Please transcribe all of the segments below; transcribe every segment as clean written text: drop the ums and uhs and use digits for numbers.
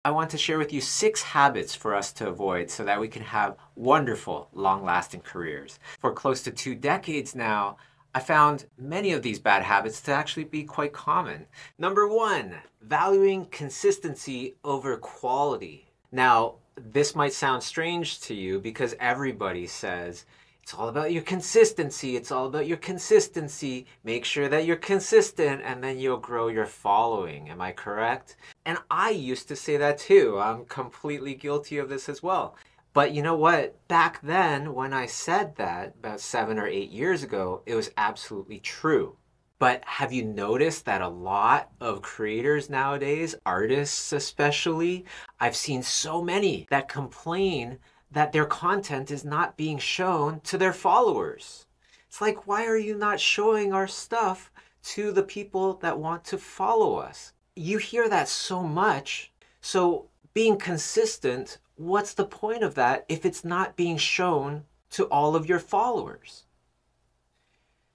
I want to share with you 6 habits for us to avoid so that we can have wonderful, long-lasting careers. For close to 2 decades now, I found many of these bad habits to actually be quite common. Number 1, valuing consistency over quality. Now, this might sound strange to you because everybody says, it's all about your consistency. It's all about your consistency. Make sure that you're consistent and then you'll grow your following. Am I correct? And I used to say that too. I'm completely guilty of this as well. But you know what? Back then, when I said that, about 7 or 8 years ago, it was absolutely true. But have you noticed that a lot of creators nowadays, artists especially, I've seen so many that complain that their content is not being shown to their followers. It's like, why are you not showing our stuff to the people that want to follow us? You hear that so much. So being consistent, what's the point of that if it's not being shown to all of your followers?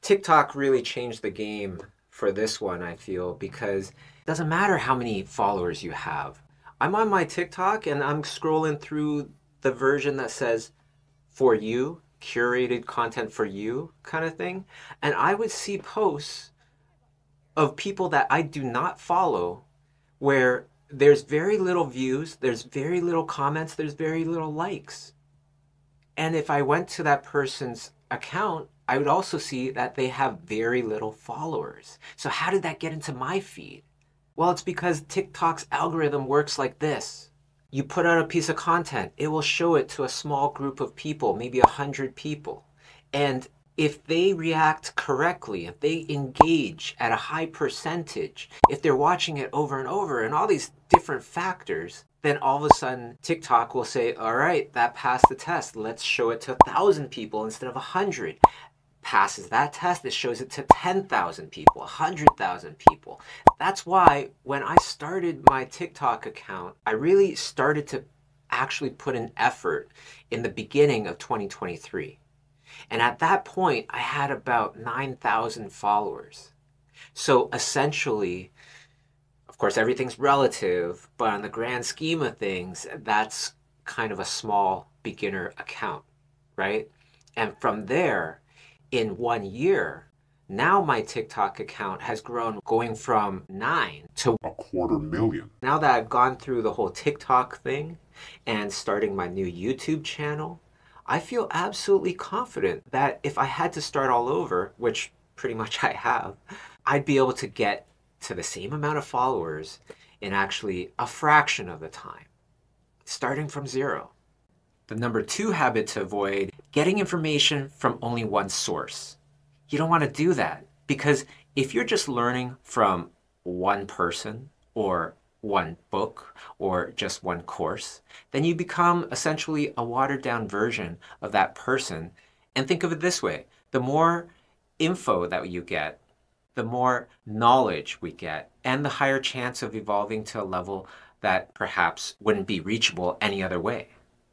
TikTok really changed the game for this one, I feel, because it doesn't matter how many followers you have. I'm on my TikTok and I'm scrolling through the version that says for you, curated content for you kind of thing. And I would see posts of people that I do not follow where there's very little views, there's very little comments, there's very little likes. And if I went to that person's account, I would also see that they have very little followers. So how did that get into my feed? Well, it's because TikTok's algorithm works like this. You put out a piece of content, it will show it to a small group of people, maybe 100 people. And if they react correctly, if they engage at a high percentage, if they're watching it over and over and all these different factors, then all of a sudden TikTok will say, all right, that passed the test. Let's show it to 1,000 people instead of 100. Passes that test, it shows it to 10,000 people, 100,000 people. That's why when I started my TikTok account, I really started to actually put an effort in the beginning of 2023. And at that point, I had about 9,000 followers. So essentially, of course, everything's relative, but on the grand scheme of things, that's kind of a small beginner account, right? And from there, in 1 year, now my TikTok account has grown, going from 9 to 250,000. Now that I've gone through the whole TikTok thing and starting my new YouTube channel, I feel absolutely confident that if I had to start all over, which pretty much I have, I'd be able to get to the same amount of followers in actually a fraction of the time, starting from 0. The number 2 habit to avoid, getting information from only one source. You don't want to do that because if you're just learning from one person or one book or just one course, then you become essentially a watered down version of that person. And think of it this way, the more info that you get, the more knowledge we get, and the higher chance of evolving to a level that perhaps wouldn't be reachable any other way.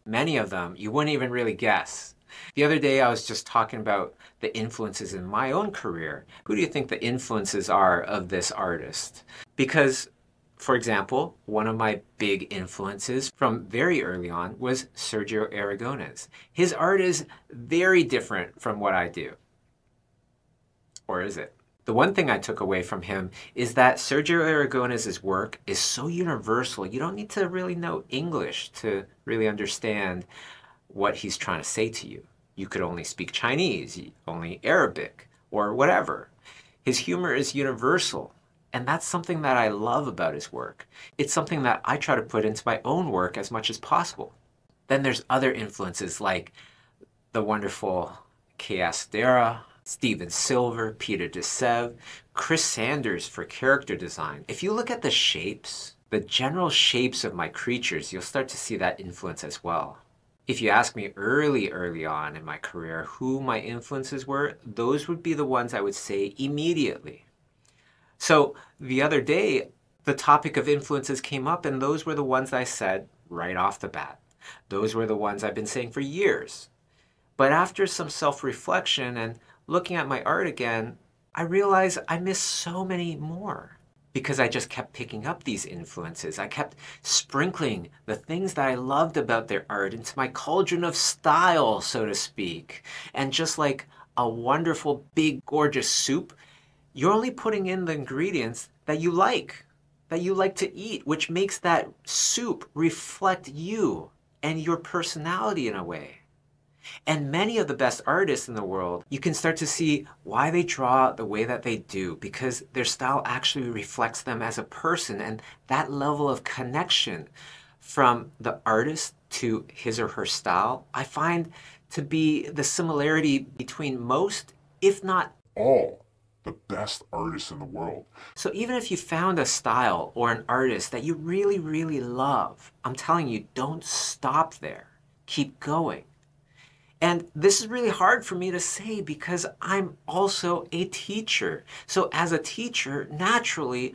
Many of them you wouldn't even really guess. The other day I was just talking about the influences in my own career. Who do you think the influences are of this artist? Because, for example, one of my big influences from very early on was Sergio Aragonés. His art is very different from what I do. Or is it? The one thing I took away from him is that Sergio Aragonés' work is so universal. You don't need to really know English to really understand what he's trying to say to you. You could only speak Chinese, only Arabic, or whatever. His humor is universal, and that's something that I love about his work. It's something that I try to put into my own work as much as possible. Then there's other influences like the wonderful Dera, Steven Silver, Peter DeSev, Chris Sanders for character design. If you look at the shapes, the general shapes of my creatures, you'll start to see that influence as well. If you ask me early on in my career who my influences were, those would be the ones I would say immediately. So the other day, the topic of influences came up and those were the ones I said right off the bat. Those were the ones I've been saying for years. But after some self-reflection and looking at my art again, I realized I missed so many more. because I just kept picking up these influences. I kept sprinkling the things that I loved about their art into my cauldron of style, so to speak. And just like a wonderful, big, gorgeous soup, you're only putting in the ingredients that you like to eat, which makes that soup reflect you and your personality in a way. And many of the best artists in the world, you can start to see why they draw the way that they do, because their style actually reflects them as a person, and that level of connection from the artist to his or her style, I find to be the similarity between most, if not all, the best artists in the world. So even if you found a style or an artist that you really, really love, I'm telling you, don't stop there. Keep going. And this is really hard for me to say because I'm also a teacher. So as a teacher, naturally,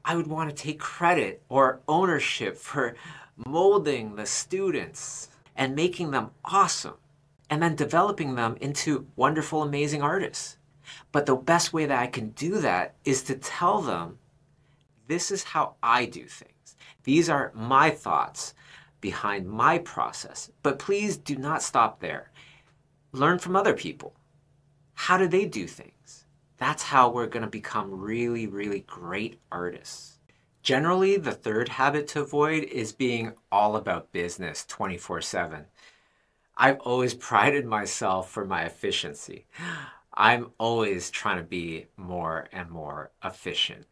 I would want to take credit or ownership for molding the students and making them awesome, and then developing them into wonderful, amazing artists. But the best way that I can do that is to tell them, this is how I do things. These are my thoughts behind my process. But please do not stop there. Learn from other people. How do they do things? That's how we're going to become really, really great artists. Generally, the third habit to avoid is being all about business 24/7. I've always prided myself for my efficiency. I'm always trying to be more and more efficient.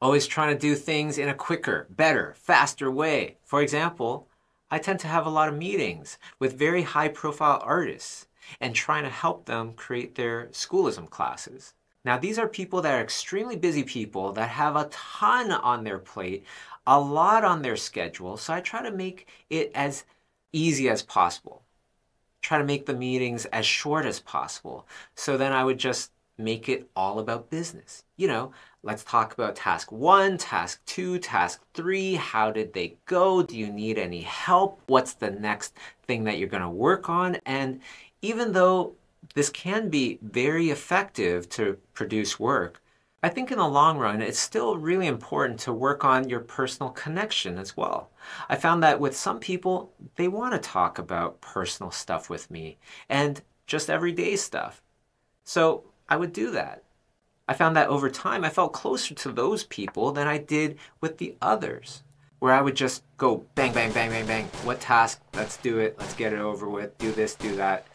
Always trying to do things in a quicker, better, faster way. For example, I tend to have a lot of meetings with very high-profile artists and trying to help them create their Schoolism classes. Now, these are people that are extremely busy people that have a ton on their plate, a lot on their schedule, so I try to make it as easy as possible. Try to make the meetings as short as possible. So then I would just make it all about business. You know, let's talk about task 1, task 2, task 3. How did they go? Do you need any help? What's the next thing that you're going to work on? And even though this can be very effective to produce work, I think in the long run, it's still really important to work on your personal connection as well. I found that with some people, they want to talk about personal stuff with me and just everyday stuff. So I would do that. I found that over time, I felt closer to those people than I did with the others, where I would just go bang, bang, bang, bang, bang. What task? Let's do it. Let's get it over with. Do this, do that.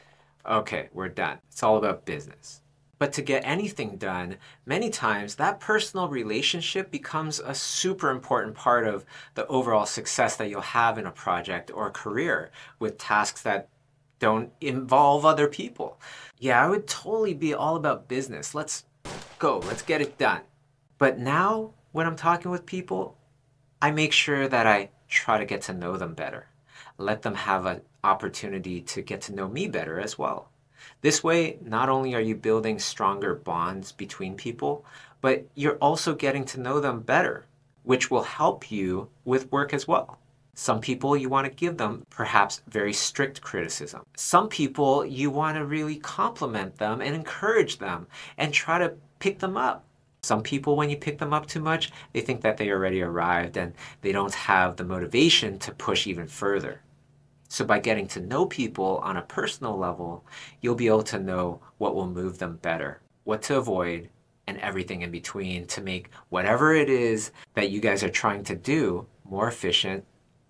Okay, we're done. It's all about business. But to get anything done, many times that personal relationship becomes a super important part of the overall success that you'll have in a project or a career with tasks that don't involve other people. Yeah, I would totally be all about business. Let's go, let's get it done. But now, when I'm talking with people, I make sure that I try to get to know them better. Let them have an opportunity to get to know me better as well. This way, not only are you building stronger bonds between people, but you're also getting to know them better, which will help you with work as well. Some people, you want to give them perhaps very strict criticism. Some people, you want to really compliment them and encourage them and try to pick them up. Some people, when you pick them up too much, they think that they already arrived and they don't have the motivation to push even further. So by getting to know people on a personal level, you'll be able to know what will move them better, what to avoid, and everything in between to make whatever it is that you guys are trying to do more efficient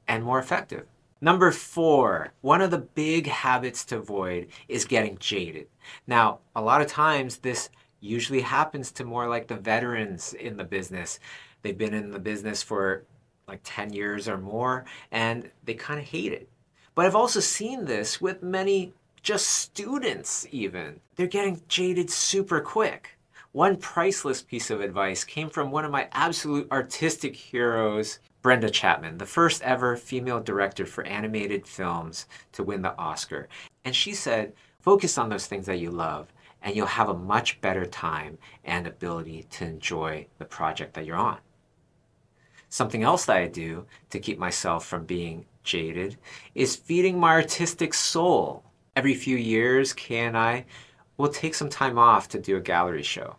and more effective. Number 4, one of the big habits to avoid is getting jaded. Now, a lot of times this usually happens to more like the veterans in the business. They've been in the business for like 10 years or more, and they kind of hate it. But I've also seen this with many just students even. They're getting jaded super quick. One priceless piece of advice came from one of my absolute artistic heroes, Brenda Chapman, the first ever female director for animated films to win the Oscar. And she said, focus on those things that you love, and you'll have a much better time and ability to enjoy the project that you're on. Something else that I do to keep myself from being jaded is feeding my artistic soul. Every few years, Kay and I will take some time off to do a gallery show.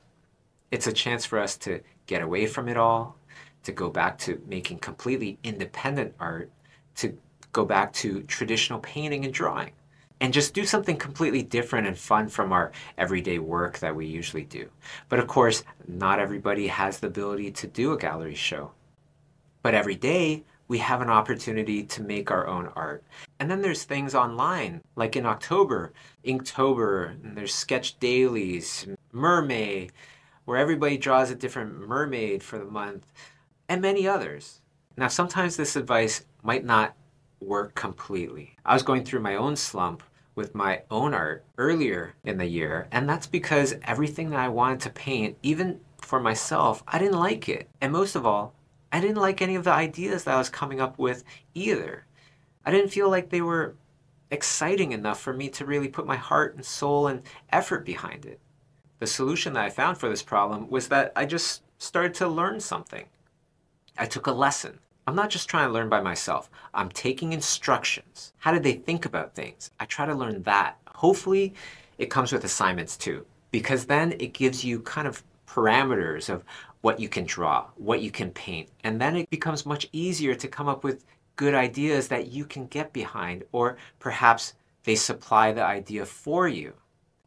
It's a chance for us to get away from it all, to go back to making completely independent art, to go back to traditional painting and drawing, and just do something completely different and fun from our everyday work that we usually do. But of course, not everybody has the ability to do a gallery show. But every day, we have an opportunity to make our own art. And then there's things online, like in October, Inktober, and there's sketch dailies, Mermaid, where everybody draws a different mermaid for the month, and many others. Now, sometimes this advice might not work completely. I was going through my own slump with my own art earlier in the year, and that's because everything that I wanted to paint, even for myself, I didn't like it. And most of all, I didn't like any of the ideas that I was coming up with either. I didn't feel like they were exciting enough for me to really put my heart and soul and effort behind it. The solution that I found for this problem was that I just started to learn something. I took a lesson. I'm not just trying to learn by myself. I'm taking instructions. How did they think about things? I try to learn that. Hopefully, it comes with assignments too, because then it gives you kind of parameters of what you can draw, what you can paint, and then it becomes much easier to come up with good ideas that you can get behind, or perhaps they supply the idea for you,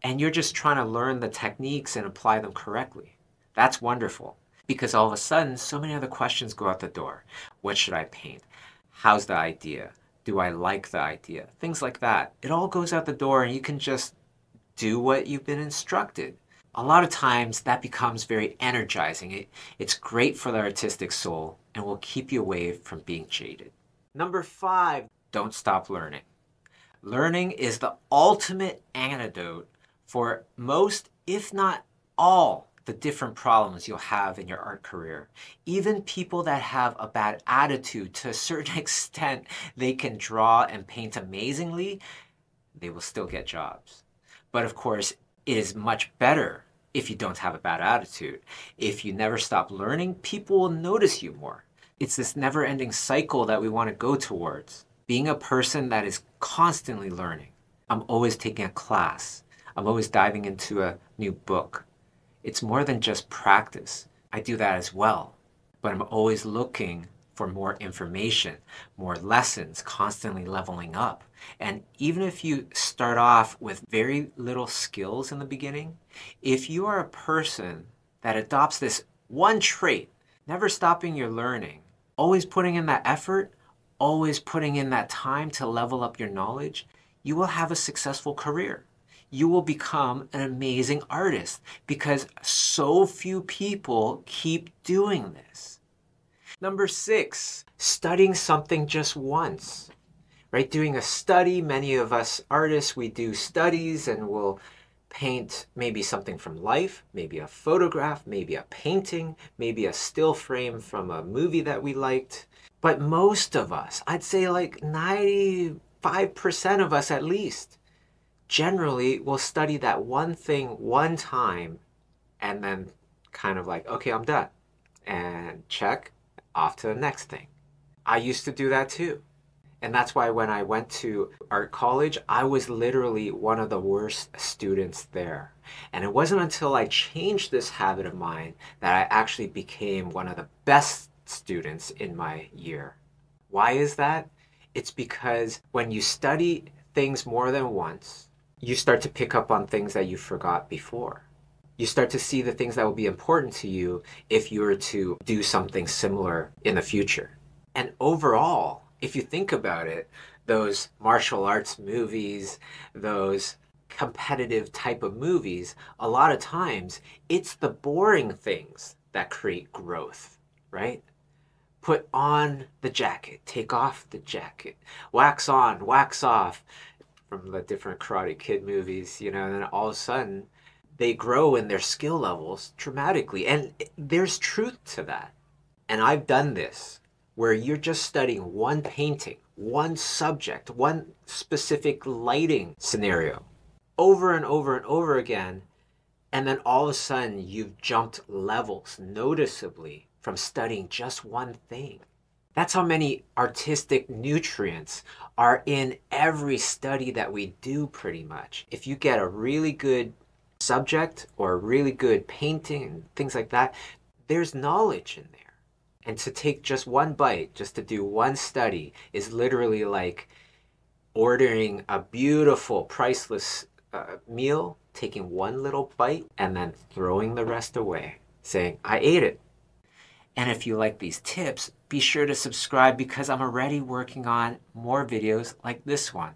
and you're just trying to learn the techniques and apply them correctly. That's wonderful, because all of a sudden, so many other questions go out the door. What should I paint? How's the idea? Do I like the idea? Things like that. It all goes out the door, and you can just do what you've been instructed. A lot of times that becomes very energizing. It's great for the artistic soul and will keep you away from being jaded. Number 5, don't stop learning. Learning is the ultimate antidote for most, if not all, the different problems you'll have in your art career. Even people that have a bad attitude, to a certain extent, they can draw and paint amazingly, they will still get jobs. But of course, it is much better if you don't have a bad attitude. If you never stop learning, people will notice you more. It's this never-ending cycle that we want to go towards. Being a person that is constantly learning. I'm always taking a class. I'm always diving into a new book. It's more than just practice. I do that as well. But I'm always looking for more information, more lessons, constantly leveling up. And even if you start off with very little skills in the beginning, if you are a person that adopts this one trait, never stopping your learning, always putting in that effort, always putting in that time to level up your knowledge, you will have a successful career. You will become an amazing artist because so few people keep doing this. Number 6, studying something just once, right? Doing a study. Many of us artists, we do studies and we'll paint maybe something from life, maybe a photograph, maybe a painting, maybe a still frame from a movie that we liked. But most of us, I'd say like 95% of us at least, generally will study that one thing one time and then kind of like, okay, I'm done. And check, off to the next thing. I used to do that too. And that's why when I went to art college, I was literally one of the worst students there. And it wasn't until I changed this habit of mine that I actually became one of the best students in my year. Why is that? It's because when you study things more than once, you start to pick up on things that you forgot before. You start to see the things that will be important to you if you were to do something similar in the future. And overall, if you think about it, those martial arts movies, those competitive type of movies, a lot of times it's the boring things that create growth, right? Put on the jacket, take off the jacket, wax on, wax off, from the different Karate Kid movies, you know, and then all of a sudden they grow in their skill levels dramatically. And there's truth to that. And I've done this where you're just studying one painting, one subject, one specific lighting scenario over and over and over again. And then all of a sudden you've jumped levels noticeably from studying just one thing. That's how many artistic nutrients are in every study that we do pretty much. If you get a really good subject or a really good painting and things like that, there's knowledge in there. And to take just one bite, just to do one study, is literally like ordering a beautiful, priceless meal, taking one little bite, and then throwing the rest away, saying, I ate it. And if you like these tips, be sure to subscribe because I'm already working on more videos like this one.